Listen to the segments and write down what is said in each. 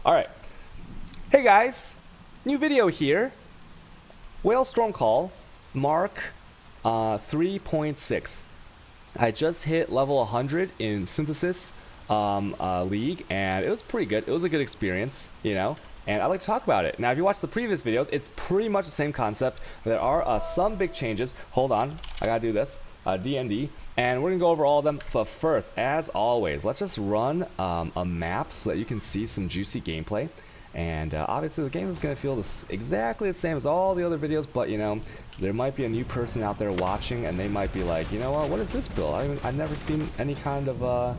Alright. Hey guys, new video here. Whale Storm Call, Mark 3.6. I just hit level 100 in Synthesis League, and it was pretty good. It was a good experience, you know, and I'd like to talk about it. Now, if you watch the previous videos, it's pretty much the same concept. There are some big changes. Hold on, I gotta do this. D&D, and we're gonna go over all of them. But first, as always, let's just run a map so that you can see some juicy gameplay. And obviously the game is going to feel exactly the same as all the other videos, but you know, there might be a new person out there watching, and they might be like, you know what is this build? I've never seen any kind of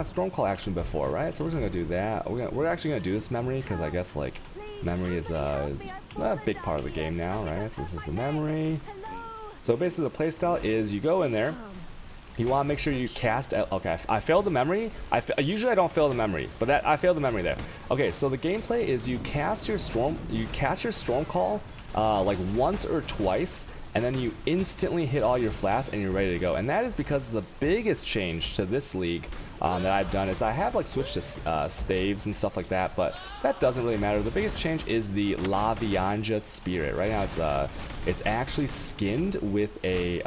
storm call action before, right? So we're just going to do that. We're actually going to do this memory, because I guess like memory is a big part of the game now, right? So this is the memory. So basically the playstyle is you go in there. You want to make sure you cast. Okay, I failed the memory. Usually I don't fail the memory, but I failed the memory there. Okay, so the gameplay is you cast your storm call like once or twice, and then you instantly hit all your flasks and you're ready to go. And that is because the biggest change to this league that I've done is I have like switched to staves and stuff like that, but that doesn't really matter. The biggest change is the Lavianga spirit. Right now it's actually skinned with a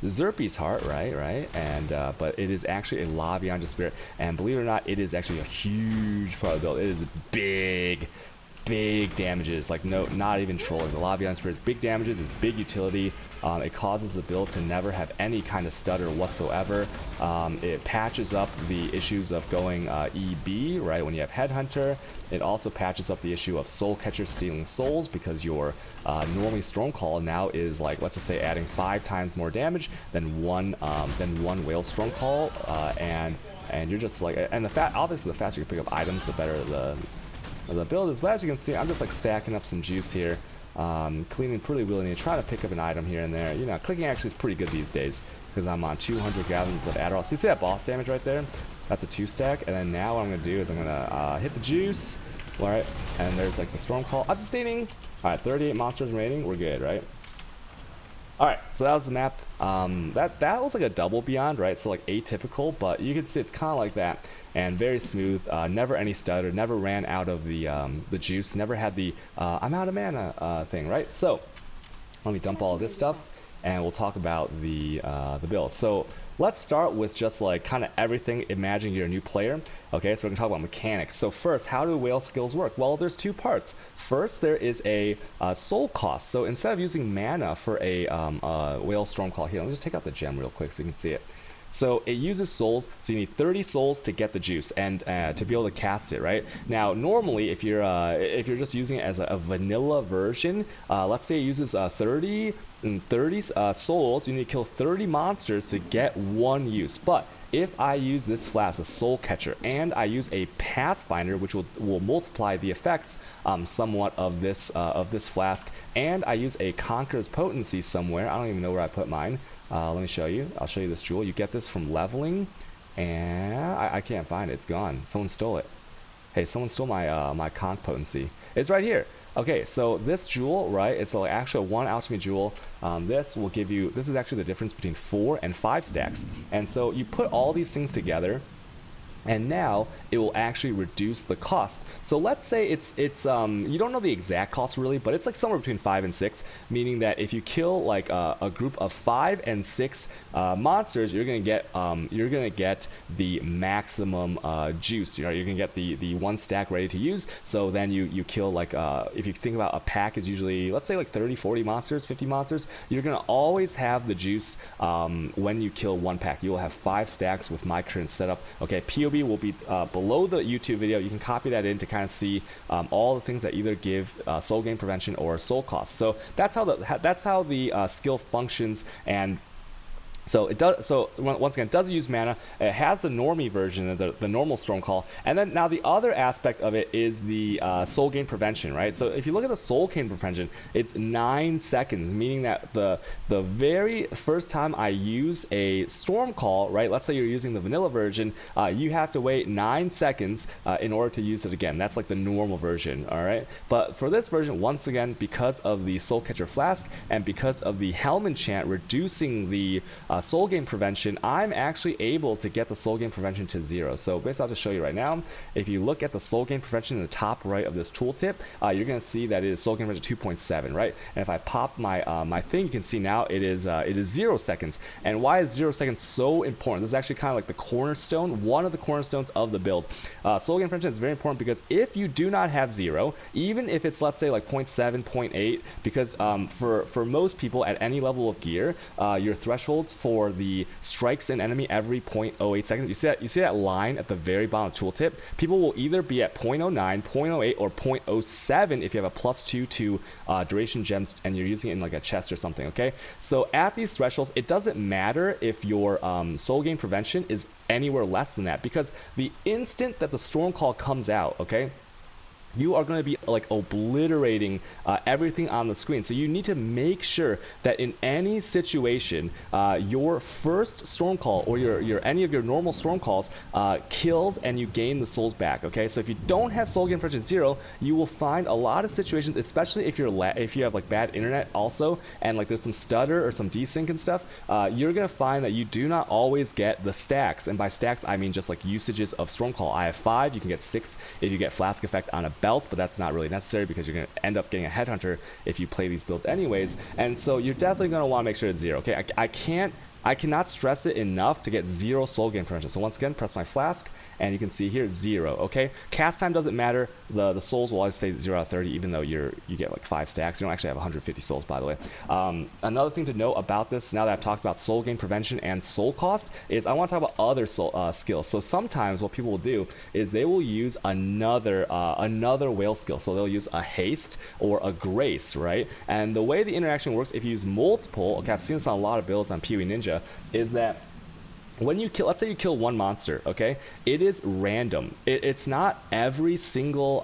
Zerpy's heart, right? And but it is actually a Lavianga spirit, and believe it or not, it is actually a huge part of the build. It is big damages, like no, not even trolling. The Lavianga spirit is big damages, is big utility. It causes the build to never have any kind of stutter whatsoever. It patches up the issues of going EB, right, when you have Headhunter. It also patches up the issue of Soul Catcher stealing souls, because your normally Stormcall now is like, let's just say, adding 5 times more damage than one Whale Stormcall, and you're just like, and obviously the faster you pick up items, the better the build is. But as you can see, I'm just like stacking up some juice here, cleaning pretty willingly, trying to pick up an item here and there. You know, clicking actually is pretty good these days because I'm on 200 gallons of Adderall. So you see that boss damage right there? That's a 2-stack. And then now what I'm gonna do is I'm gonna hit the juice. All right, and there's like the storm call. I'm sustaining. All right, 38 monsters remaining. We're good, right? All right, so that was the map. That was like a double beyond, right? So like atypical, but you can see it's kind of like that, and very smooth. Never any stutter. Never ran out of the juice. Never had the I'm out of mana thing, right? So let me dump all of this stuff, and we'll talk about the build. So let's start with just like kind of everything. Imagine you're a new player. Okay, so we're gonna talk about mechanics. So first, how do whale skills work? Well, there's 2 parts. First, there is a soul cost. So instead of using mana for a whale storm call here, let me just take out the gem real quick so you can see it. So it uses souls, so you need 30 souls to get the juice and to be able to cast it, right? Now, normally, if you're just using it as a vanilla version, let's say it uses 30 souls, you need to kill 30 monsters to get 1 use. But if I use this flask, a soul catcher, and I use a pathfinder, which will multiply the effects somewhat of this flask, and I use a conqueror's potency somewhere, I don't even know where I put mine. Let me show you. I'll show you this jewel. You get this from leveling, and I can't find it. It's gone. Someone stole it. Hey, someone stole my my conch potency. It's right here. Okay, so this jewel, right? It's like actually a 1 alchemy jewel. This will give you. This is actually the difference between 4 and 5 stacks. And so you put all these things together, and now it will actually reduce the cost. So let's say it's you don't know the exact cost really, but it's like somewhere between 5 and 6, meaning that if you kill like a group of 5 and 6 monsters, you're gonna get the maximum juice. You know, you're gonna get the 1 stack ready to use. So then you kill like if you think about a pack is usually, let's say, like 30, 40 monsters, 50 monsters, you're gonna always have the juice when you kill 1 pack. You will have 5 stacks with my current setup. Okay, POB will be below the YouTube video. You can copy that in to kind of see all the things that either give soul gain prevention or soul cost. So that's how the skill functions. And so it does. So once again, it does use mana. It has the normie version, the normal storm call, and then now the other aspect of it is the soul gain prevention, right? So if you look at the soul gain prevention, it's 9 seconds, meaning that the very first time I use a storm call, right? Let's say you're using the vanilla version, you have to wait 9 seconds in order to use it again. That's like the normal version, all right? But for this version, once again, because of the soul catcher flask and because of the helm enchant reducing the soul gain prevention, I'm actually able to get the soul gain prevention to 0. So basically, I'll just show you right now. If you look at the soul gain prevention in the top right of this tooltip, you're going to see that it is soul gain prevention 2.7, right? And if I pop my my thing, you can see now it is 0 seconds. And why is 0 seconds so important? This is actually kind of like the cornerstone, one of the cornerstones of the build. Soul gain prevention is very important because if you do not have 0, even if it's, let's say, like 0.7, 0.8, because for most people at any level of gear, your thresholds for the strikes an enemy every 0.08 seconds, you see that line at the very bottom of the tooltip, people will either be at 0.09, 0.08, or 0.07 if you have a +2 to duration gems and you're using it in like a chest or something, okay? So at these thresholds, it doesn't matter if your soul gain prevention is anywhere less than that, because the instant that the storm call comes out, okay, you are going to be like obliterating everything on the screen. So you need to make sure that in any situation, your first storm call or your any of your normal storm calls kills and you gain the souls back. Okay, so if you don't have soul gain prevention 0, you will find a lot of situations, especially if you have like bad internet also, and like there's some stutter or some desync and stuff. You're gonna find that you do not always get the stacks, and by stacks I mean just like usages of storm call. I have 5, you can get 6 if you get flask effect on a belt, but that's not really necessary because you're going to end up getting a headhunter if you play these builds anyways. And so you're definitely going to want to make sure it's 0. Okay, I cannot stress it enough to get 0 soul gain prevention. So once again, press my flask, and you can see here 0. Okay, cast time doesn't matter. The souls will always say 0 out of 30, even though you get like 5 stacks. You don't actually have 150 souls, by the way. Another thing to note about this, now that I've talked about soul gain prevention and soul cost, is I want to talk about other soul skills. So sometimes what people will do is they will use another whale skill. So they'll use a haste or a grace, right? And the way the interaction works, if you use multiple, okay, I've seen this on a lot of builds on PoE Ninja, is that when you kill, let's say you kill one monster, okay, it is random. It's not every single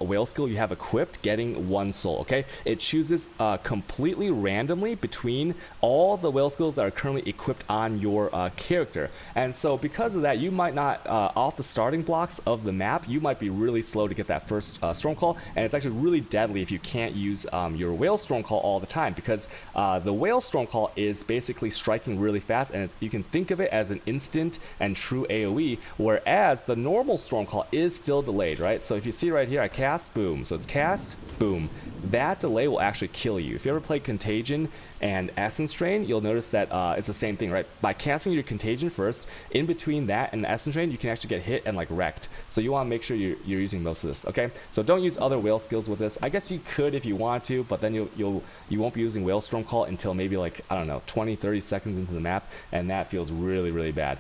whale skill you have equipped getting 1 soul, okay? It chooses completely randomly between all the whale skills that are currently equipped on your character. And so because of that, you might not, off the starting blocks of the map, you might be really slow to get that first storm call, and it's actually really deadly if you can't use your whale storm call all the time, because the whale storm call is basically striking really fast, and you can think of it as an instant and true AoE, whereas the normal storm call is still delayed, right? So if you see right here, I cast, boom. So it's cast, boom. That delay will actually kill you. If you ever played Contagion and Essence Drain, you'll notice that it's the same thing, right? By casting your Contagion first, in between that and the Essence Drain, you can actually get hit and like wrecked. So you want to make sure you're using most of this, okay? So don't use other whale skills with this. I guess you could if you want to, but then you won't be using whale storm call until maybe like, I don't know, 20-30 seconds into the map, and that feels really bad.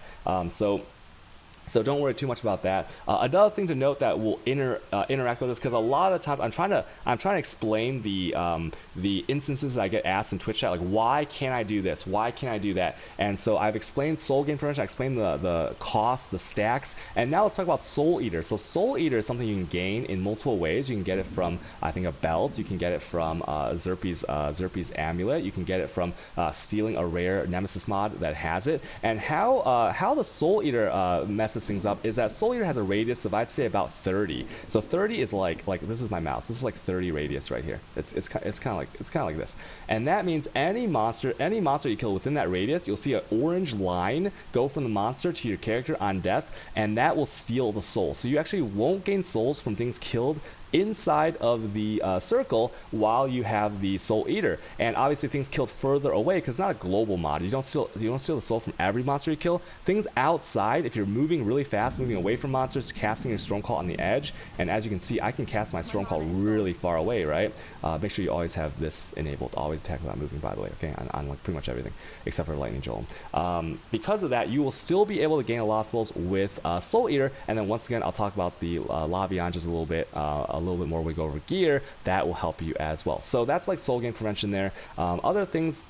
So don't worry too much about that. Another thing to note that will interact with this, because a lot of times I'm trying to explain the instances that I get asked in Twitch chat, like why can't I do this? Why can't I do that? And so I've explained soul gain prevention, I explained the cost, the stacks, and now let's talk about Soul Eater. So Soul Eater is something you can gain in multiple ways. You can get it from, I think, a belt. You can get it from Zerpi's amulet. You can get it from stealing a rare Nemesis mod that has it. And how the Soul Eater messes things up is that Soul Eater has a radius of, I'd say, about 30. So 30 is like this is my mouse. This is like 30 radius right here. It's kind of like this, and that means any monster you kill within that radius, you'll see an orange line go from the monster to your character on death, and that will steal the soul. So you actually won't gain souls from things killed inside of the circle while you have the Soul Eater. And obviously things killed further away, because it's not a global mod, you don't steal the soul from every monster you kill. Things outside, if you're moving really fast, moving away from monsters, casting your storm call on the edge, and as you can see, I can cast my storm call really far away, right? Make sure you always have this enabled, always attack without moving, by the way, okay, on like pretty much everything except for Lightning Jolt. Because of that, you will still be able to gain a lot of souls with Soul Eater. And then once again, I'll talk about the Laviangas a little bit more when we go over gear. That will help you as well. So that's like soul gain prevention there. Other things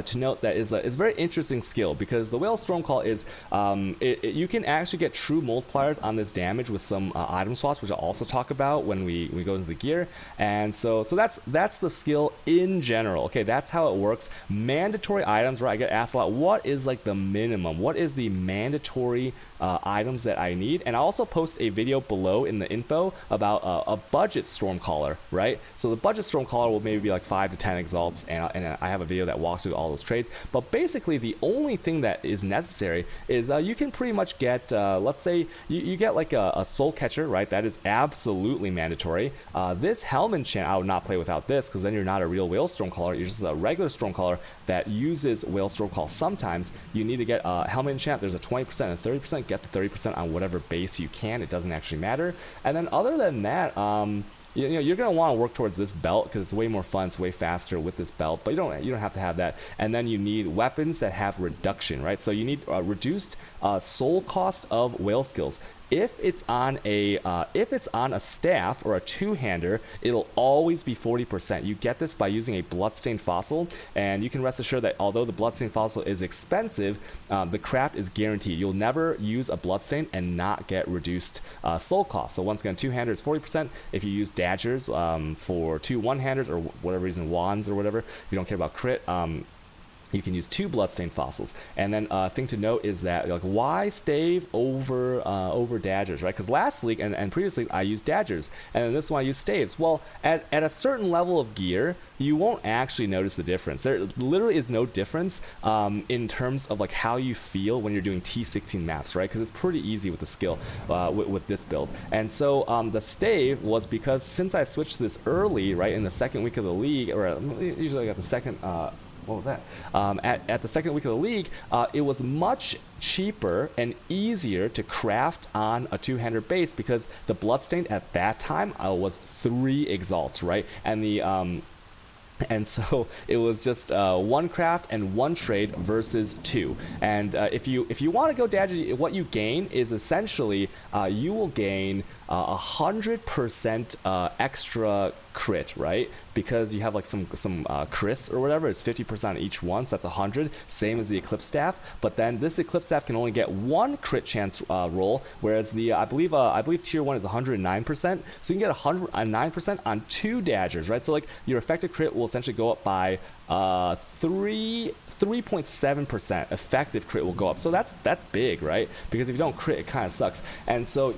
to note that is a very interesting skill, because the Whale Storm Call is you can actually get true multipliers on this damage with some item swaps, which I'll also talk about when we go into the gear. And so that's the skill in general. Okay, that's how it works. Mandatory items, right? I get asked a lot, what is like the minimum? What is the mandatory items that I need? And I also post a video below in the info about a budget Stormcaller, right? So the budget Stormcaller will maybe be like 5 to 10 exalts, and I have a video that walks through all those trades. But basically, the only thing that is necessary is you can pretty much get, let's say, you get like a soul catcher, right? That is absolutely mandatory. This helm enchant, I would not play without this, because then you're not a real whale stormcaller. You're just a regular stormcaller that uses whale stormcall sometimes. You need to get a helmet enchant. There's a 20% and 30%. Get the 30% on whatever base you can. It doesn't actually matter. And then other than that, you know, you're going to want to work towards this belt because it's way more fun, it's way faster with this belt, but you don't have to have that. And then you need weapons that have reduction, right? So you need reduced soul cost of whale skills. If it's on a staff or a two-hander, it'll always be 40%. You get this by using a bloodstained fossil, and you can rest assured that although the bloodstained fossil is expensive, the craft is guaranteed. You'll never use a bloodstain and not get reduced soul cost. So once again, two-hander is 40%. If you use dagers for two one-handers or whatever reason, wands or whatever, if you don't care about crit, you can use 2 bloodstained fossils. And then thing to note is that, like, why stave over dagers, right? Because last league and previously I used dagers, and then this one I used staves. Well, at a certain level of gear, you won't actually notice the difference. There literally is no difference in terms of like how you feel when you're doing T16 maps, right? Because it's pretty easy with the skill with this build. And so the stave was because since I switched this early, right, in the second week of the league, or usually I got the second. What was that? At the second week of the league, it was much cheaper and easier to craft on a two-hander base because the bloodstained at that time was 3 exalts, right? And the and so it was just 1 craft and 1 trade versus 2. And if you want to go dagger, what you gain is essentially you will gain 100% extra crit, right? Because you have like some crits or whatever. It's 50% on each one, so that's 100, same as the Eclipse Staff. But then this Eclipse Staff can only get 1 crit chance roll, whereas the I believe tier 1 is 109%, so you can get 109% on 2 daggers, right? So like your effective crit will essentially go up by 3.7% effective crit will go up. So that's big, right? Because if you don't crit, it kind of sucks. And so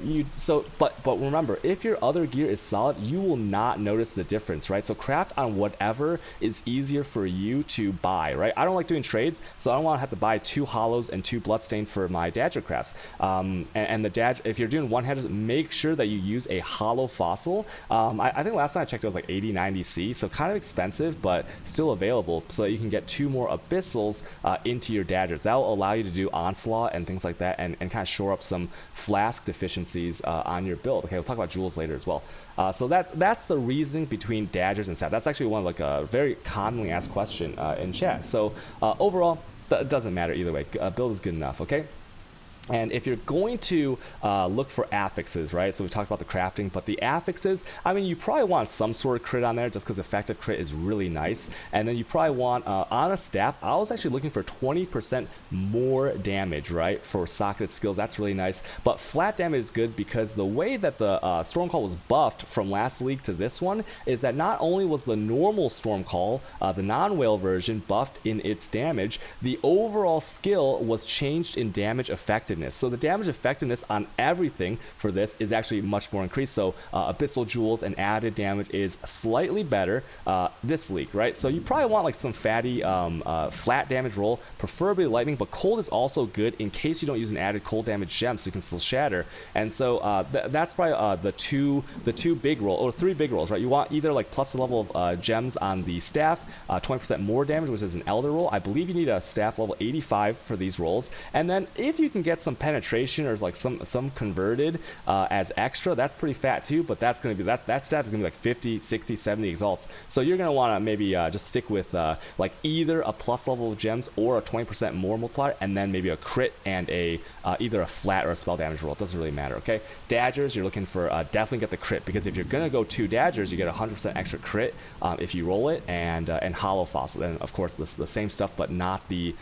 but remember, if your other gear is solid, you will not notice the difference, right? So craft on whatever is easier for you to buy, right? I don't like doing trades, so I don't want to have to buy 2 hollows and 2 bloodstained for my dagger crafts. And the dagger, if you're doing one-handers, make sure that you use a hollow fossil. I think last time I checked it was like 80-90 C, so kind of expensive, but still available, so that you can get 2 more abyssals into your daggers. That will allow you to do onslaught and things like that, and kind of shore up some flask deficiencies on your build. Okay, we'll talk about jewels later as well. So that's the reasoning between daggers and staff. That's actually one of like a very commonly asked question in chat. So overall, it doesn't matter either way. Build is good enough. Okay. And if you're going to look for affixes, right? So we talked about the crafting, but the affixes, I mean, you probably want some sort of crit on there just because effective crit is really nice. And then you probably want, on a staff, I was actually looking for 20% more damage, right? For socketed skills, that's really nice. But flat damage is good because the way that the Stormcall was buffed from last league to this one is that not only was the normal Stormcall, the non-whale version, buffed in its damage, the overall skill was changed in damage effectiveness. So the damage effectiveness on everything for this is actually much more increased. So abyssal jewels and added damage is slightly better this league, right? So you probably want like some fatty flat damage roll, preferably lightning, but cold is also good in case you don't use an added cold damage gem, so you can still shatter. And so that's probably the two big roll, or 3 big rolls, right? You want either like plus the level of gems on the staff, 20% more damage, which is an elder roll. I believe you need a staff level 85 for these rolls. And then if you can get some penetration or like some converted as extra, that's pretty fat too, but that's going to be that stat is going to be like 50, 60, 70 exalts. So you're going to want to maybe just stick with like either a plus level of gems or a 20% more multiplier, and then maybe a crit and a either a flat or a spell damage roll. It doesn't really matter. Okay, daggers, you're looking for definitely get the crit, because if you're going to go 2 daggers, you get 100% extra crit if you roll it, and hollow fossil, and of course the same stuff, but not the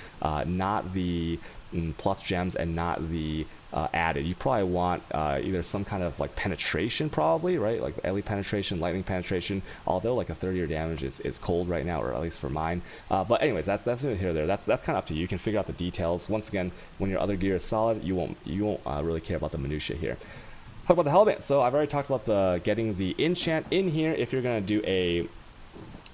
plus gems and not the added. You probably want either some kind of like penetration, probably, right? Like elite penetration, lightning penetration, although like a 30-year damage is cold right now, or at least for mine. But anyways, that's neither here or there. That's kind of up to you. You can figure out the details. Once again, when your other gear is solid, you won't really care about the minutia here. Talk about the helmet. So I've already talked about getting the enchant in here if you're going to do a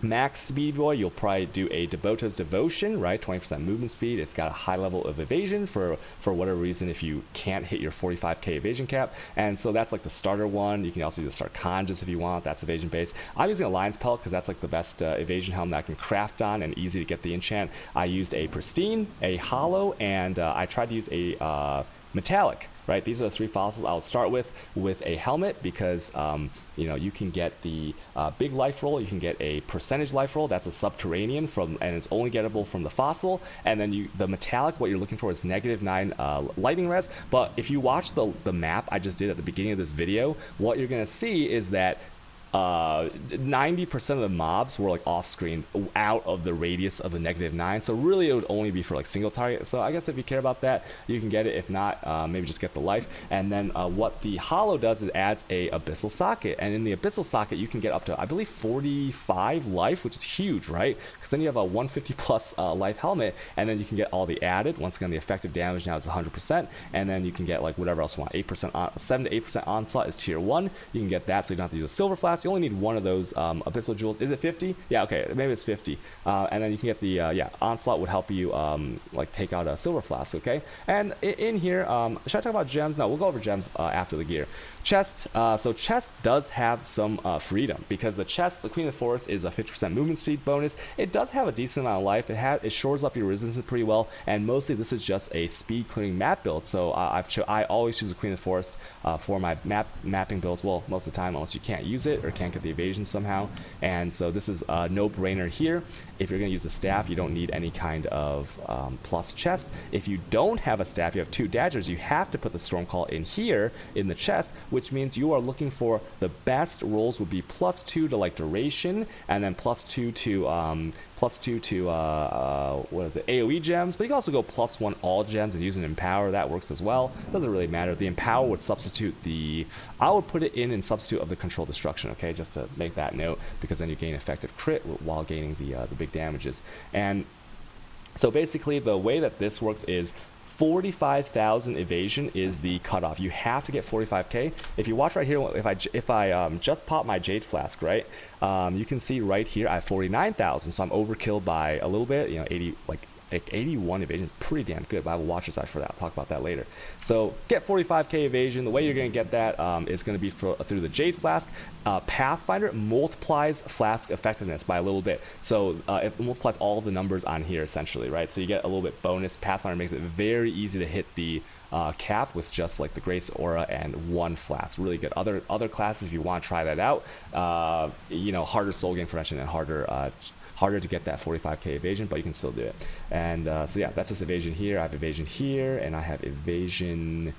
Max speed boy, you'll probably do a Devoto's Devotion, right? 20% movement speed. It's got a high level of evasion for whatever reason if you can't hit your 45k evasion cap. And so that's like the starter one. You can also use the Start Conjus if you want. That's evasion based. I'm using a Lion's Pelt because that's like the best evasion helm that I can craft on and easy to get the enchant. I used a Pristine, a Hollow, and I tried to use a Metallic. Right, these are the 3 fossils I'll start with a helmet because you know, you can get the big life roll, you can get a percentage life roll. That's a subterranean and it's only gettable from the fossil. And then the metallic, what you're looking for is -9 lightning res. But if you watch the map I just did at the beginning of this video, what you're gonna see is that 90% of the mobs were like off screen, out of the radius of the -9, so really it would only be for like single target. So I guess if you care about that, you can get it. If not, maybe just get the life. And then what the hollow does is adds a abyssal socket, and in the abyssal socket you can get up to, I believe, 45 life, which is huge, right? Because then you have a 150 plus life helmet, and then you can get all the added. Once again, the effective damage now is 100%, and then you can get like whatever else you want. 8% 7 to 8% onslaught is tier 1. You can get that, so you don't have to use a silver flask. You only need one of those abyssal jewels. Is it 50? Yeah, okay, maybe it's 50. And then you can get the onslaught would help you like take out a silver flask. Okay, and in here, should I talk about gems? No, we'll go over gems after the gear. Chest. So chest does have some freedom because the chest, the Queen of the Forest, is a 50% movement speed bonus. It does have a decent amount of life. It shores up your resistance pretty well, and mostly this is just a speed clearing map build. So I always choose the Queen of the Forest for my mapping builds. Well, most of the time, unless you can't use it or can't get the evasion somehow. And so this is a no-brainer here. If you're going to use the staff, you don't need any kind of plus chest. If you don't have a staff, you have 2 daggers, you have to put the Stormcall in here in the chest, which means you are looking for the best rolls would be +2 to like duration, and then +2 to what is it, AoE gems. But you can also go +1 all gems and use an Empower. That works as well. Doesn't really matter. The Empower would substitute I would put it in substitute of the Control Destruction, okay, just to make that note, because then you gain effective crit while gaining the big damages. And so basically the way that this works is 45,000 evasion is the cutoff. You have to get 45k. If you watch right here, if I just pop my Jade Flask, right, you can see right here I have 49,000, so I'm overkill by a little bit. You know, 81 evasion is pretty damn good, but I will watch this side for that. I'll talk about that later. So get 45k evasion. The way you're going to get that is going to be through the Jade Flask. Pathfinder multiplies Flask effectiveness by a little bit. So it multiplies all the numbers on here essentially, right? So you get a little bit bonus. Pathfinder makes it very easy to hit the cap with just like the Grace Aura and 1 flask. Really good. Other classes, if you want to try that out, you know, harder soul gain prevention and harder to get that 45k evasion, but you can still do it. And so yeah, that's just evasion here. I have evasion here, and I have evasion.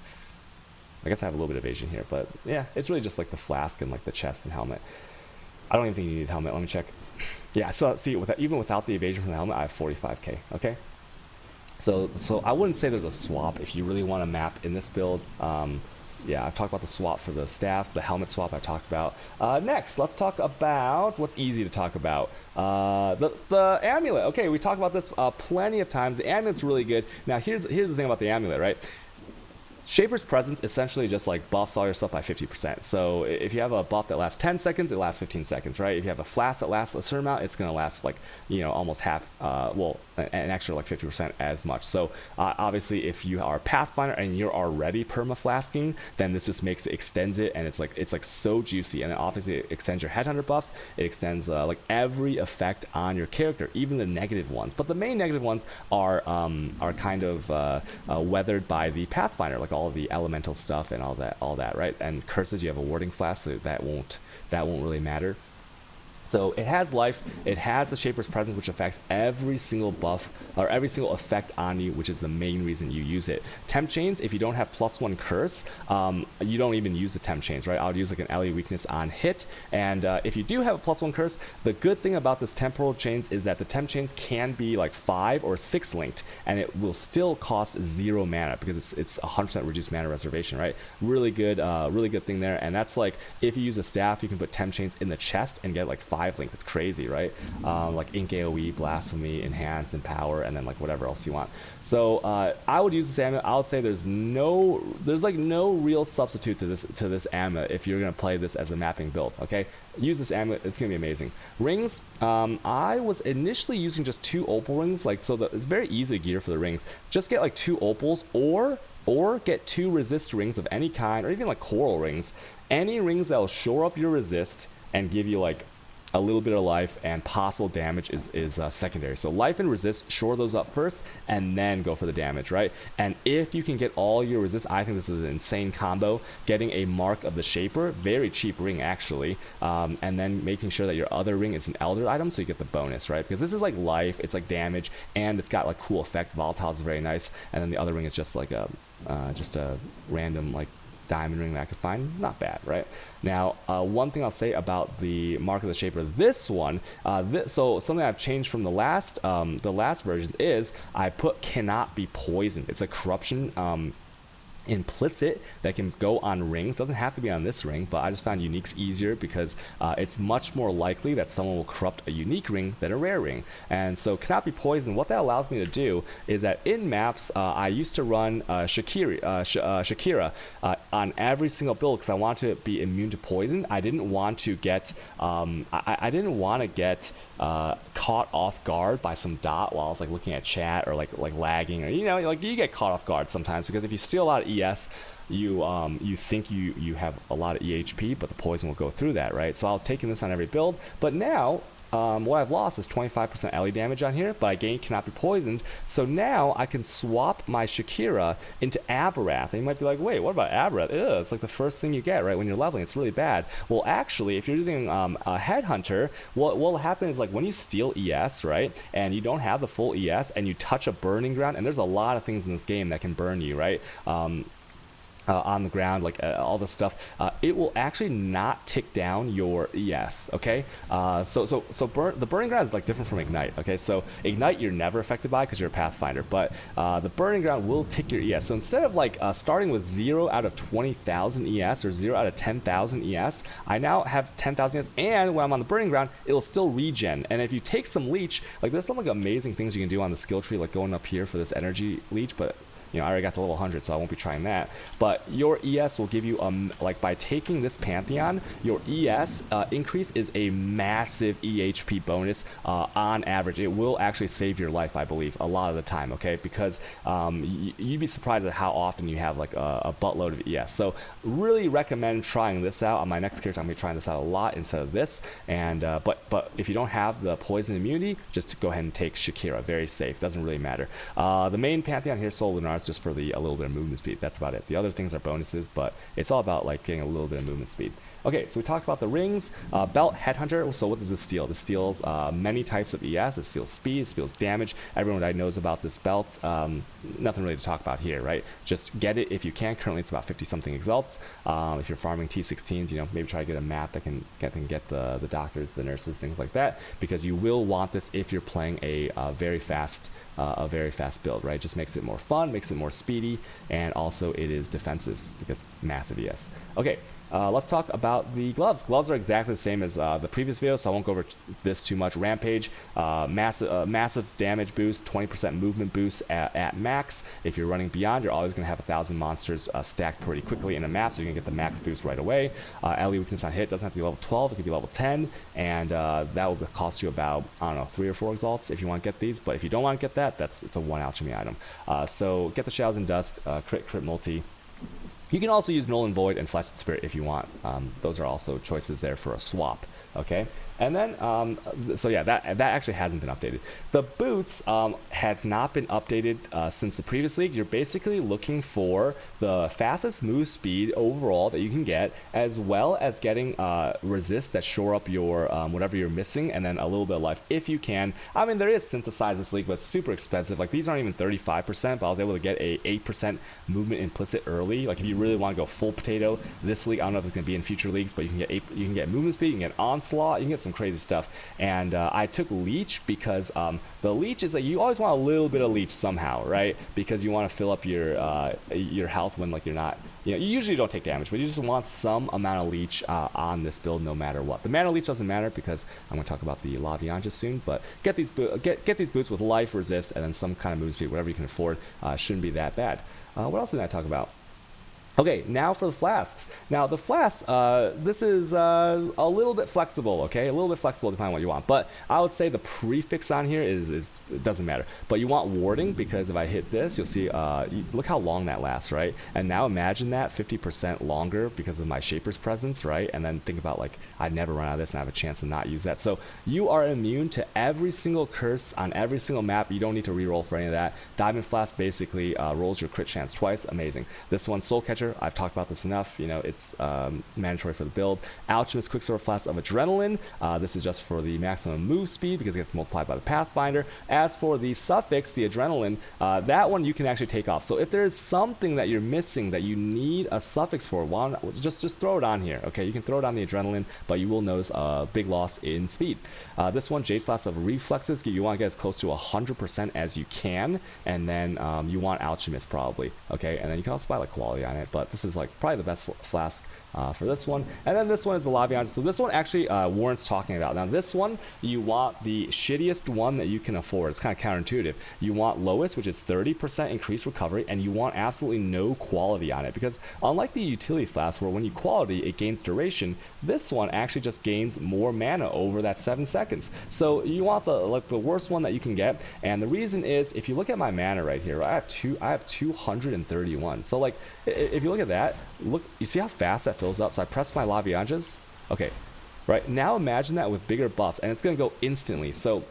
I guess I have a little bit of evasion here, but yeah, it's really just like the flask and like the chest and helmet. I don't even think you need helmet. Let me check. Yeah, so see, even without the evasion from the helmet, I have 45k. Okay. So I wouldn't say there's a swap if you really want to map in this build. Yeah, I've talked about the swap for the staff, the helmet swap I talked about. Next, let's talk about what's easy to talk about. The amulet. Okay, we talked about this plenty of times. The amulet's really good. Now, here's the thing about the amulet, right? Shaper's Presence essentially just like buffs all your stuff by 50%. So if you have a buff that lasts 10 seconds, it lasts 15 seconds, right? If you have a flask that lasts a certain amount, it's going to last like, you know, almost half, well, an extra like 50% as much. So obviously if you are a Pathfinder and you're already perma-flasking, then this just extends it, and it's like so juicy. And then obviously it extends your Headhunter buffs. It extends like every effect on your character, even the negative ones. But the main negative ones are kind of weathered by the Pathfinder, like all the elemental stuff and all that, right? And curses, you have a warding flask, so that won't really matter. So it has life, it has the Shaper's Presence, which affects every single buff or every single effect on you, which is the main reason you use it. Temp Chains, if you don't have +1 curse, you don't even use the Temp Chains, right? I would use like an LE weakness on hit. And if you do have a +1 curse, the good thing about this Temporal Chains is that the Temp Chains can be like 5 or 6 linked, and it will still cost 0 mana because it's 100% reduced mana reservation, right? Really good thing there. And that's like, if you use a staff, you can put Temp Chains in the chest and get like 5 5 link. It's crazy, right? Like Ink AoE, Blasphemy, Enhance, Empower, and then like whatever else you want. So I would use this amulet. I would say there's like no real substitute to this amulet if you're gonna play this as a mapping build. Okay, use this amulet. It's gonna be amazing. Rings. I was initially using just 2 opal rings, like so that it's very easy to gear for the rings. Just get like 2 opals or get 2 resist rings of any kind, or even like coral rings. Any rings that will shore up your resist and give you like a little bit of life and possible damage is secondary. So life and resist, shore those up first and then go for the damage, right? And if you can get all your resist, I think this is an insane combo. Getting a Mark of the Shaper, very cheap ring actually, and then making sure that your other ring is an Elder item so you get the bonus, right? Because this is like life, it's like damage, and it's got like cool effect. Volatile is very nice, and then the other ring is just like a random like diamond ring that I could find. Not bad, right? Now, one thing I'll say about the Mark of the Shaper, this one, so something I've changed from the last version is I put cannot be poisoned. It's a corruption implicit that can go on rings. Doesn't have to be on this ring, but I just found uniques easier because it's much more likely that someone will corrupt a unique ring than a rare ring. And so cannot be poisoned, what that allows me to do is that in maps I used to run Shakira on every single build because I wanted to be immune to poison. I didn't want to get I didn't want to get caught off guard by some dot while I was like looking at chat or like lagging, or you know, like you get caught off guard sometimes because if you steal a lot of ES, you think you have a lot of EHP, but the poison will go through that, right? So I was taking this on every build, but now what I've lost is 25% LE damage on here, but I gain cannot be poisoned. So now I can swap my Shakira into Aberrath. And you might be like, wait, what about Aberrath? Ew, it's like the first thing you get, right? When you're leveling, it's really bad. Well, actually, if you're using a Headhunter, what will happen is like when you steal ES, right? And you don't have the full ES and you touch a burning ground, and there's a lot of things in this game that can burn you, right? On the ground, like all this stuff, it will actually not tick down your ES. Okay, the burning ground is like different from ignite. Okay, so ignite you're never affected by because you're a pathfinder, but the burning ground will tick your ES. So instead of like starting with 0 out of 20,000 ES or 0 out of 10,000 ES, I now have 10,000 ES, and when I'm on the burning ground, it'll still regen. And if you take some leech, like there's some like amazing things you can do on the skill tree, like going up here for this energy leech, but you know, I already got to level 100, so I won't be trying that. But your ES will give you, like by taking this Pantheon, your ES increase is a massive EHP bonus on average. It will actually save your life, I believe, a lot of the time, okay? Because you'd be surprised at how often you have like a buttload of ES. So really recommend trying this out. On my next character, I'm going to be trying this out a lot instead of this. And but if you don't have the poison immunity, just go ahead and take Shakira. Very safe. Doesn't really matter. The main Pantheon here, Soul Lunar, just for a little bit of movement speed. That's about it. The other things are bonuses, but it's all about like getting a little bit of movement speed. Okay, so we talked about the rings. Belt Headhunter. So what does this steal? This steals many types of ES. It steals speed. It steals damage. Everyone that knows about this belt. Nothing really to talk about here, right? Just get it if you can. Currently, it's about 50-something exalts. If you're farming T16s, you know, maybe try to get a map that can get the doctors, the nurses, things like that, because you will want this if you're playing a very fast build, right? Just makes it more fun, makes it more speedy, and also it is defensive because massive ES. Okay. Let's talk about the gloves. Gloves are exactly the same as the previous video, so I won't go over this too much. Rampage, massive damage boost, 20% movement boost at max. If you're running beyond, you're always going to have 1,000 monsters stacked pretty quickly in a map, so you're going to get the max boost right away. LE weakness on hit doesn't have to be level 12, it could be level 10, and that will cost you about, I don't know, 3 or 4 exalts if you want to get these, but if you don't want to get that, it's a 1 alchemy item. So get the Shadows and Dust, crit multi. You can also use Null and Void and Flesh and Spirit if you want. Those are also choices there for a swap. Okay, and then so yeah, that actually hasn't been updated. The boots has not been updated since the previous league. You're basically looking for the fastest move speed overall that you can get, as well as getting resist that shore up your whatever you're missing, and then a little bit of life if you can. I mean, there is synthesize this league, but it's super expensive. Like these aren't even 35%, but I was able to get a 8% movement implicit early. Like if you really want to go full potato, this league, I don't know if it's gonna be in future leagues, but you can get movement speed, you can get onslaught, you can get some crazy stuff. And I took leech because the leech is like, you always want a little bit of leech somehow, right? Because you want to fill up your health when like you're not you usually don't take damage, but you just want some amount of leech on this build no matter what. The mana leech doesn't matter because I'm going to talk about the Lavianga soon, but get these boots with life resist and then some kind of move speed, whatever you can afford. Shouldn't be that bad. What else did I talk about? Okay, now for the flasks. Now the flasks, this is a little bit flexible, okay? A little bit flexible depending on what you want. But I would say the prefix on here is it doesn't matter. But you want warding because if I hit this, you'll see, look how long that lasts, right? And now imagine that 50% longer because of my Shaper's presence, right? And then think about like, I'd never run out of this and I have a chance to not use that. So you are immune to every single curse on every single map. You don't need to reroll for any of that. Diamond Flask basically rolls your crit chance twice. Amazing. This one, Soul Catcher. I've talked about this enough. It's mandatory for the build. Alchemist Quicksilver Flask of Adrenaline. This is just for the maximum move speed because it gets multiplied by the Pathfinder. As for the suffix, the Adrenaline, that one you can actually take off. So if there's something that you're missing that you need a suffix for, just throw it on here. Okay, you can throw it on the Adrenaline, but you will notice a big loss in speed. This one, Jade Flask of Reflexes. You want to get as close to 100% as you can, and then you want Alchemist probably. Okay, and then you can also buy like quality on it, but this is like probably the best flask for this one. And then this one is the Lavianga. So this one actually warrants talking about. Now this one, you want the shittiest one that you can afford. It's kind of counterintuitive. You want lowest, which is 30% increased recovery, and you want absolutely no quality on it, because unlike the utility flask where when you quality it gains duration, this one actually just gains more mana over that 7 seconds. So you want the worst one that you can get. And the reason is, if you look at my mana right here, I have 231. So like if you look at that, look, you see how fast that fills up? So I press my Laviangas. Okay, right now imagine that with bigger buffs, and it's gonna go instantly. So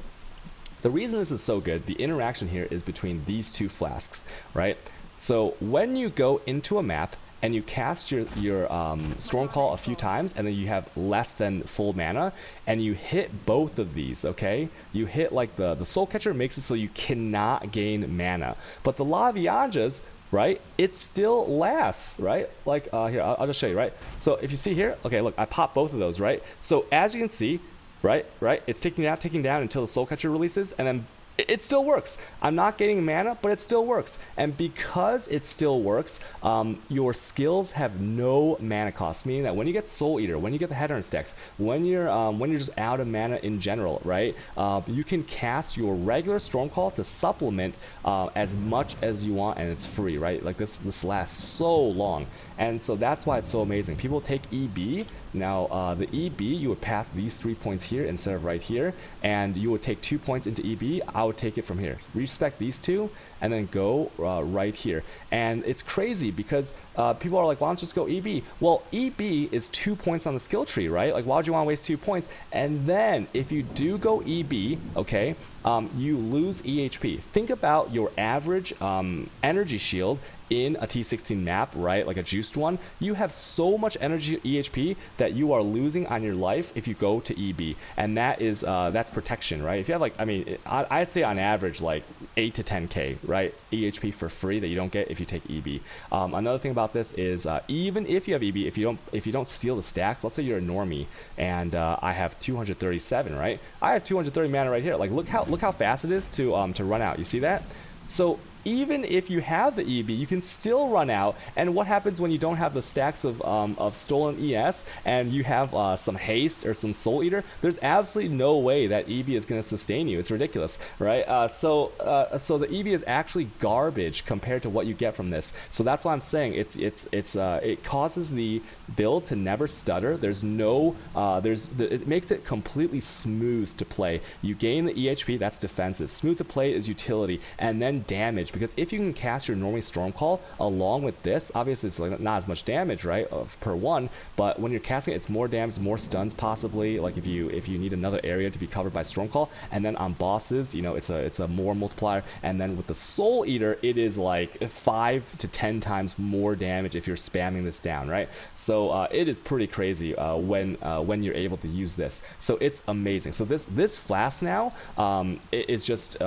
the reason this is so good, the interaction here is between these two flasks, right? So when you go into a map and you cast your Stormcall a few times, and then you have less than full mana, and you hit both of these, okay? You hit like the Soul Catcher makes it so you cannot gain mana, but the Laviangas, right, it still lasts, right? Like here, I'll just show you, right? So if you see here, okay, look, I popped both of those, right? So as you can see, right, it's taking down until the Soul Catcher releases, and then it still works. I'm not getting mana, but it still works. And because it still works, your skills have no mana cost, meaning that when you get Soul Eater, when you get the Headhunter stacks, when you're just out of mana in general, right, you can cast your regular Stormcall to supplement as much as you want, and it's free, right? Like this lasts so long. And so that's why it's so amazing. People take EB. Now, the EB, you would path these 3 points here instead of right here, and you would take 2 points into EB. I would take it from here. Respec these two, and then go right here. And it's crazy because people are like, why don't you just go EB? Well, EB is 2 points on the skill tree, right? Like, why would you want to waste 2 points? And then if you do go EB, okay, you lose EHP. Think about your average energy shield in a T16 map, right, like a juiced one. You have so much energy EHP that you are losing on your life if you go to EB, and that is that's protection, right? If you have like, I mean, I'd say on average like 8 to 10k, right, EHP for free that you don't get if you take EB. Another thing about this is even if you have EB, if you don't steal the stacks, let's say you're a normie and I have 237, right? I have 230 mana right here. Like look how fast it is to run out. You see that? So even if you have the EB, you can still run out. And what happens when you don't have the stacks of stolen ES and you have some haste or some Soul Eater? There's absolutely no way that EB is going to sustain you. It's ridiculous, right? So the EB is actually garbage compared to what you get from this. So that's why I'm saying it causes the build to never stutter. There's no it makes it completely smooth to play. You gain the EHP, that's defensive. Smooth to play is utility, and then damage. Because if you can cast your normally Stormcall along with this, obviously it's like not as much damage, right, per one, but when you're casting it, it's more damage, more stuns possibly, like if you need another area to be covered by Stormcall. And then on bosses, you know, it's a more multiplier. And then with the Soul Eater, it is like 5 to 10 times more damage if you're spamming this down, right? So it is pretty crazy when you're able to use this. So it's amazing. So this flask now is just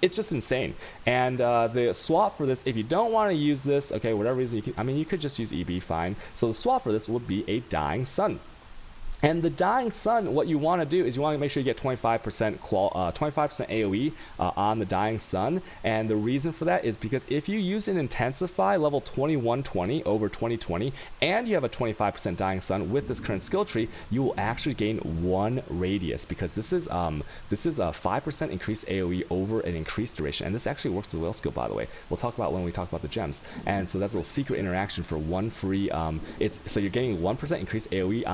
it's just insane. And the swap for this, if you don't want to use this, okay, whatever reason, you could just use EB, fine. So the swap for this would be a Dying Sun. And the Dying Sun, what you want to do is you want to make sure you get 25% 25% AoE on the Dying Sun. And the reason for that is because if you use an Intensify level 2120 over 2020, and you have a 25% Dying Sun with this current skill tree, you will actually gain 1 radius, because this is a 5% increased AoE over an increased duration. And this actually works with the whale skill, by the way. We'll talk about when we talk about the gems. And so that's a little secret interaction for 1 free. So you're getting 1% increased AoE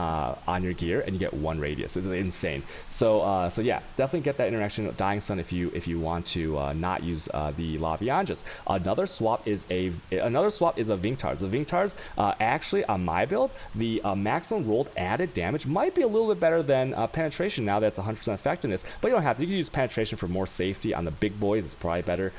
on your gear, and you get 1 radius. It's insane. So yeah, definitely get that interaction with Dying Sun if you want to not use the Laviangas. Another swap is a Vingtars. The Vingtars, actually on my build, the maximum rolled added damage might be a little bit better than penetration now that it's 100% effectiveness, but you don't have to. You can use penetration for more safety on the big boys. It's probably better.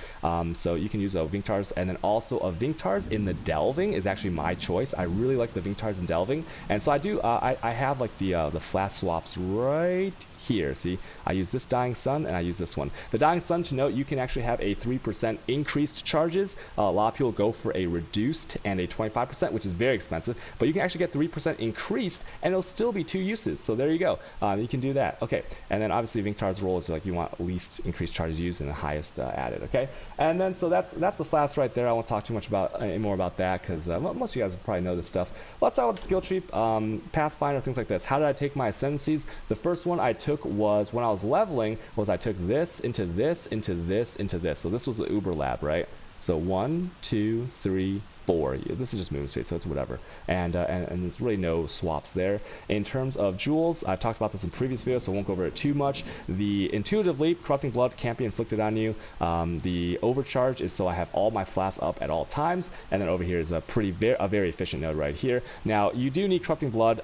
So you can use a Vingtars, and then also a Vingtars in the Delving is actually my choice. I really like the Vingtars in Delving, and so I do. I have like the Flask swaps right here. See, I use this Dying Sun and I use this one. The Dying Sun, to note, you can actually have a 3% increased charges. A lot of people go for a reduced and a 25%, which is very expensive, but you can actually get 3% increased and it'll still be 2 uses. So there you go. You can do that. Okay, and then obviously Vingtar's roll is like you want least increased charges used and the highest added. Okay, and then so that's the Flask right there. I won't talk too much about more about that because most of you guys will probably know this stuff. Let's start with the skill tree, Pathfinder, things like this. How did I take my ascendancies? The first one I took was when I was leveling, I took this into this into this into this. So this was the Uber lab, right? So 1, 2, 3, 4. This is just movement speed, so it's whatever. And there's really no swaps there. In terms of jewels, I've talked about this in previous videos, so I won't go over it too much. The intuitive leap, corrupting blood can't be inflicted on you. The overcharge is so I have all my flasks up at all times. And then over here is a very efficient node right here. Now you do need corrupting blood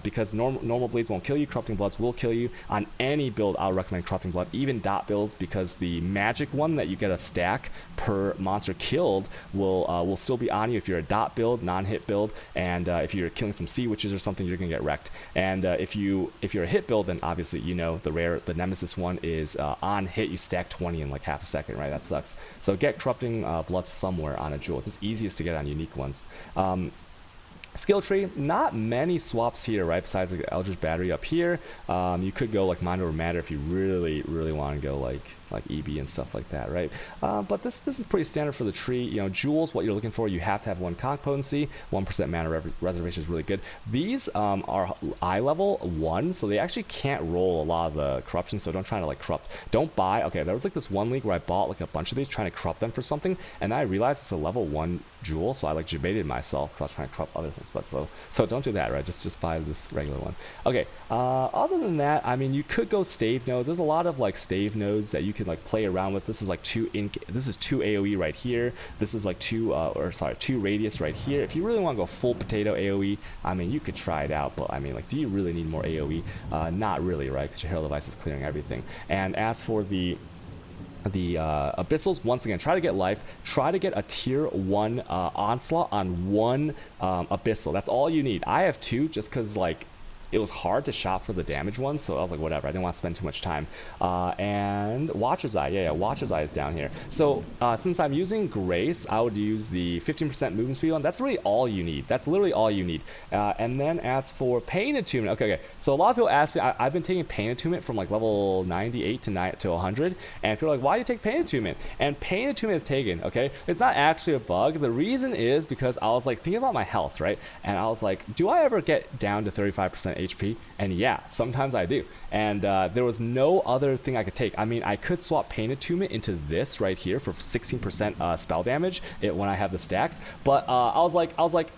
because normal bleeds won't kill you. Corrupting bloods will kill you. On any build, I'll recommend corrupting blood, even dot builds, because the magic one that you get a stack per monster killed will still be on you if you're a dot build, non-hit build, and if you're killing some sea witches or something, you're gonna get wrecked. And if you're a hit build, then obviously the nemesis one is on hit you stack 20 in like half a second, right? That sucks. So get corrupting blood somewhere on a jewel. It's just easiest to get on unique ones. Skill tree, not many swaps here, right? Besides the Eldritch Battery up here. You could go like Mind Over Matter if you really want to go like EB and stuff like that, right? But this is pretty standard for the tree. Jewels, what you're looking for, you have to have 1 conk potency, 1% mana reservation is really good. These are eye level 1, so they actually can't roll a lot of the corruption, so don't try to like corrupt. Don't buy. Okay, there was like this one league where I bought like a bunch of these trying to corrupt them for something, and I realized it's a level 1 jewel, so I like debated myself because I was trying to corrupt other things, but so don't do that, right? Just buy this regular one. Okay, other than that, I mean, you could go stave nodes. There's a lot of like stave nodes that you can like play around with. This is like 2 AoE right here. This is like 2 radius right here. If you really want to go full potato AoE, I mean, you could try it out, but I mean, like, do you really need more AoE? Not really, right? Because your Herald Device is clearing everything. And as for the abyssals, once again, try to get life, try to get a tier 1 onslaught on 1 abyssal. That's all you need. I have 2 just because like it was hard to shop for the damage ones, so I was like, whatever, I didn't want to spend too much time. And Watcher's Eye, yeah, Watcher's Eye is down here. So since I'm using Grace, I would use the 15% movement speed one. That's really all you need. That's literally all you need. And then as for Pain Attunement, okay, so a lot of people ask me, I've been taking Pain Attunement from like level 98 to 100, and people are like, why do you take Pain Attunement? And Pain Attunement is taken, okay? It's not actually a bug. The reason is because I was like thinking about my health, right? And I was like, do I ever get down to 35% HP? And yeah, sometimes I do. And there was no other thing I could take. I mean, I could swap Pain Attunement into this right here for 16% spell damage when I have the stacks, but I was like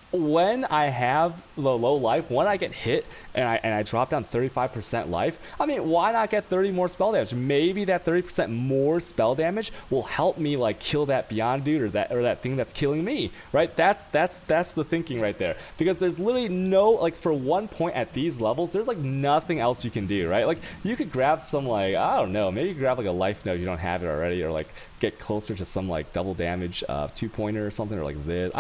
when I have the low life, when I get hit and I drop down 35% life, I mean, why not get 30 more spell damage? Maybe that 30% more spell damage will help me like kill that Beyond dude or that thing that's killing me, right? That's the thinking right there. Because there's literally no, like, for 1 point at these levels, there's like nothing else you can do, right? Like, you could grab some, like, I don't know, maybe you could grab like a life node if you don't have it already, or like get closer to some like double damage 2-pointer or something, or like this.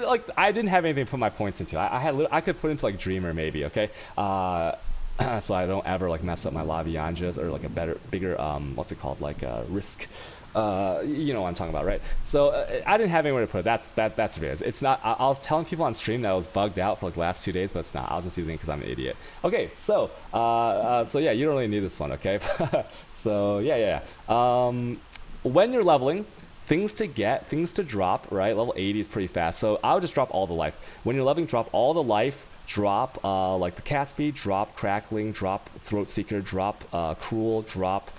Like, I didn't have anything to put my points into. I could put into like Dreamer maybe, okay? So I don't ever like mess up my Laviangas, or like a bigger what's it called, like risk You know what I'm talking about, right? So I didn't have anywhere to put it. That's it. It's not. I was telling people on stream that I was bugged out for like the last 2 days, but it's not. I was just using it because I'm an idiot. Okay, so yeah, you don't really need this one, okay? So yeah. When you're leveling, things to get, things to drop, right? Level 80 is pretty fast, so I would just drop all the life. When you're leveling, drop all the life. Drop like the cast speed, drop crackling, drop throat seeker, drop cruel, drop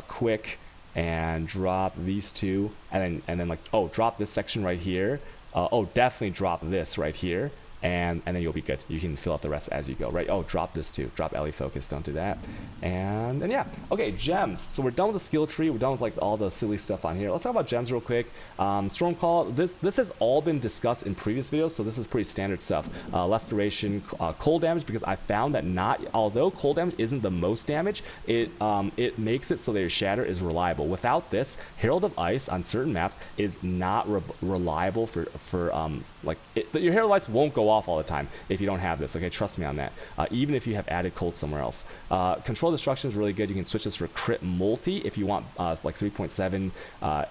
quick, and drop these two, and then like, oh, drop this section right here. Oh, definitely drop this right here, and then you'll be good. You can fill out the rest as you go, right? Oh, drop this too. Drop LE focus. Don't do that. And yeah. Okay, gems. So we're done with the skill tree. We're done with like all the silly stuff on here. Let's talk about gems real quick. Stormcall. This has all been discussed in previous videos, so this is pretty standard stuff. Less duration, cold damage, because I found that although cold damage isn't the most damage, it makes it so that your shatter is reliable. Without this, Herald of Ice on certain maps is not reliable for your Herald of Ice won't go off all the time if you don't have this. Okay, trust me on that. Even if you have added cold somewhere else. Control destruction is really good. You can switch this for crit multi if you want like 3.7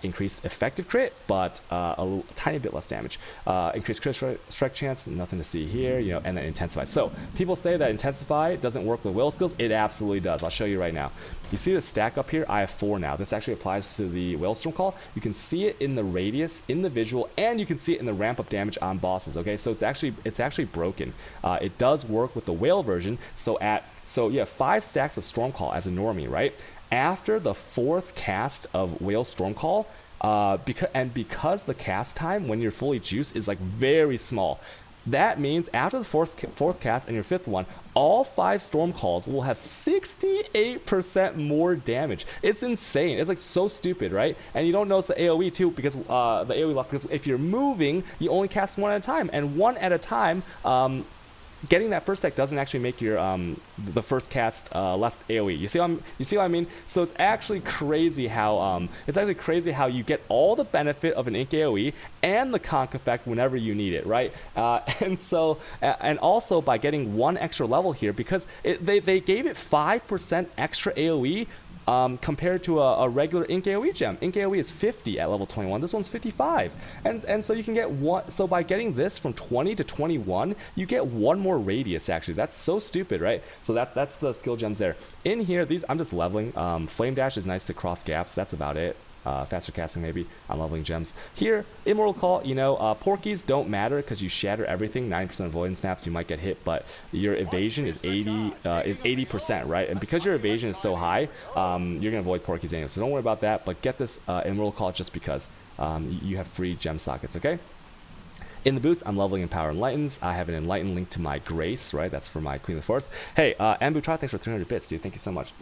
increased effective crit, but a tiny bit less damage. Increased crit strike chance, nothing to see here, you know, and then intensify. So people say that intensify doesn't work with whale skills. It absolutely does. I'll show you right now. You see the stack up here? I have 4 now. This actually applies to the Whalestorm Call. You can see it in the radius, in the visual, and you can see it in the ramp up damage on bosses. Okay, so it's actually broken. It does work with the whale version. So you have 5 stacks of Stormcall as a normie, right? After the 4th cast of Whale Stormcall, because the cast time when you're fully juiced is like very small. That means after the fourth cast and your 5th one, all 5 storm calls will have 68% more damage. It's insane. It's like so stupid, right? And you don't notice the AoE too, because the AoE loss, because if you're moving, you only cast 1 at a time, and 1 at a time, getting that first stack doesn't actually make your the first cast less AoE. You see what I mean? So it's actually crazy how you get all the benefit of an ink AoE and the conk effect whenever you need it, right? And also by getting 1 extra level here, because they gave it 5% extra AoE. Compared to a regular Ink AoE gem. Ink AoE is 50 at level 21. This one's 55. And so you can get one. So by getting this from 20 to 21, you get 1 more radius, actually. That's so stupid, right? So that's the skill gems there. In here, I'm just leveling. Flame Dash is nice to cross gaps. That's about it. Faster casting maybe. I'm leveling gems. Here, Immortal Call, you know, Porkies don't matter because you shatter everything. 9% avoidance maps, you might get hit, but your evasion is 80%, right? And because your evasion is so high, you're gonna avoid Porkies anyway. So don't worry about that, but get this Immortal Call just because you have free gem sockets, okay? In the boots, I'm leveling in Power Enlightens. I have an Enlighten linked to my Grace, right? That's for my Queen of the Forest. Hey, Ambutra, thanks for 300 bits, dude. Thank you so much.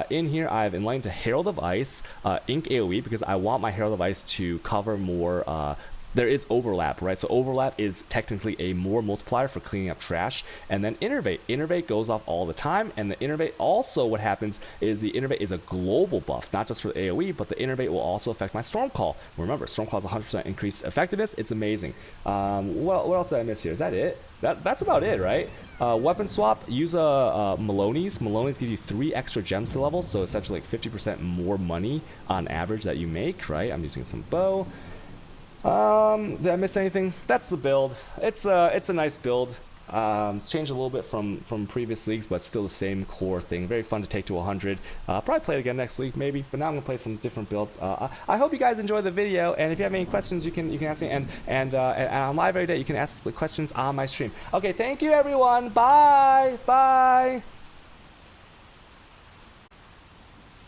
In here, I have Enlightened to Herald of Ice, Ink AoE, because I want my Herald of Ice to cover more there is overlap, right? So overlap is technically a more multiplier for cleaning up trash. And then innervate. Innervate goes off all the time. And the innervate also, what happens is the innervate is a global buff, not just for the AoE, but the innervate will also affect my storm call. Remember, storm call is 100% increased effectiveness. It's amazing. What else did I miss here? Is that it? That's about it, right? Weapon swap, use Maloney's. Maloney's give you 3 extra gems to level, so essentially like 50% more money on average that you make, right? I'm using some bow. Did I miss anything? That's the build. It's a nice build. It's changed a little bit from previous leagues, but still the same core thing. Very fun to take to 100. Probably play it again next league, maybe. But now I'm gonna play some different builds. I hope you guys enjoyed the video, and if you have any questions, you can ask me. And I'm live every day. You can ask the questions on my stream. Okay, thank you everyone. Bye.